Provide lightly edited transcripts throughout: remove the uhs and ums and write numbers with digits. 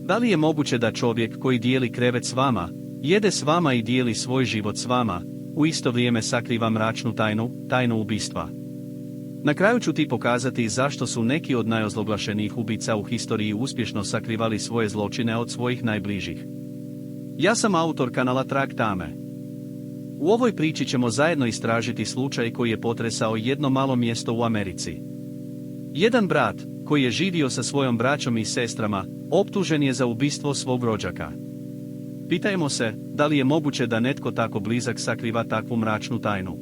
Da li je moguće da čovjek koji dijeli krevet s vama, jede s vama i dijeli svoj život s vama, u isto vrijeme sakriva mračnu tajnu ubistva? Na kraju ću ti pokazati zašto su neki od najozloglašenijih ubica u historiji uspješno sakrivali svoje zločine od svojih najbližih. Ja sam autor kanala Trag tame. U ovoj priči ćemo zajedno istražiti slučaj koji je potresao jedno malo mjesto u Americi. Jedan brat, koji je živio sa svojom braćom i sestrama, optužen je za ubistvo svog rođaka. Pitajmo se, da li je moguće da netko tako blizak sakriva takvu mračnu tajnu?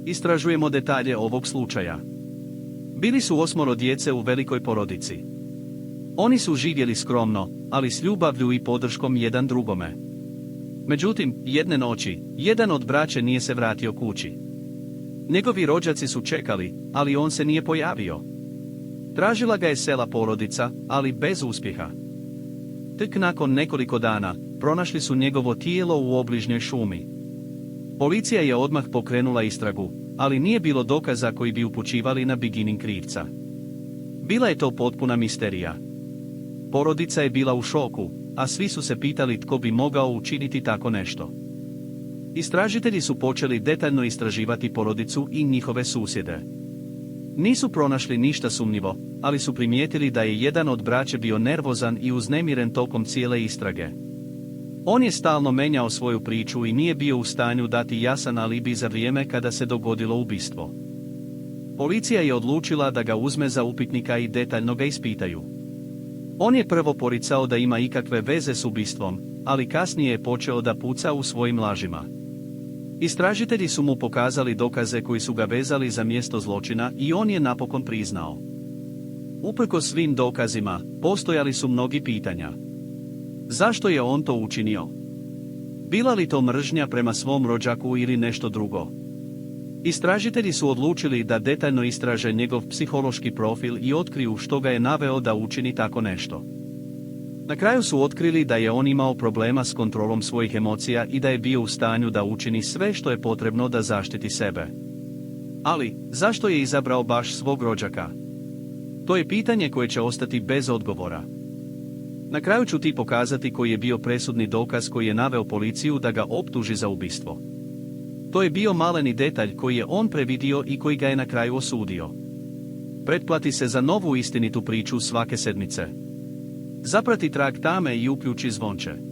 Istražujemo detalje ovog slučaja. Bili su 8 djece u velikoj porodici. Oni su živjeli skromno, ali s ljubavlju i podrškom jedan drugome. Međutim, jedne noći, jedan od braće nije se vratio kući. Njegovi rođaci su čekali, ali on se nije pojavio. Tražila ga je cela porodica, ali bez uspjeha. Tek nakon nekoliko dana, pronašli su njegovo tijelo u obližnjoj šumi. Policija je odmah pokrenula istragu, ali nije bilo dokaza koji bi upućivali na beginning krivca. Bila je to potpuna misterija. Porodica je bila u šoku, a svi su se pitali tko bi mogao učiniti tako nešto. Istražitelji su počeli detaljno istraživati porodicu i njihove susjede. Nisu pronašli ništa sumnjivo, ali su primijetili da je jedan od braće bio nervozan i uznemiren tokom cijele istrage. On je stalno menjao svoju priču i nije bio u stanju dati jasan alibi za vrijeme kada se dogodilo ubistvo. Policija je odlučila da ga uzme za upitnika i detaljno ga ispitaju. On je prvo poricao da ima ikakve veze s ubistvom, ali kasnije je počeo da puca u svojim lažima. Istražitelji su mu pokazali dokaze koji su ga vezali za mjesto zločina i on je napokon priznao. Uprkos svim dokazima, postojali su mnogi pitanja. Zašto je on to učinio? Bila li to mržnja prema svom rođaku ili nešto drugo? Istražitelji su odlučili da detaljno istraže njegov psihološki profil i otkriju što ga je naveo da učini tako nešto. Na kraju su otkrili da je on imao problema s kontrolom svojih emocija i da je bio u stanju da učini sve što je potrebno da zaštiti sebe. Ali, zašto je izabrao baš svog rođaka? To je pitanje koje će ostati bez odgovora. Na kraju ću ti pokazati koji je bio presudni dokaz koji je naveo policiju da ga optuži za ubistvo. To je bio maleni detalj koji je on previdio i koji ga je na kraju osudio. Pretplati se za novu istinitu priču svake sedmice. Zaprati Trag tame i uključi zvonče.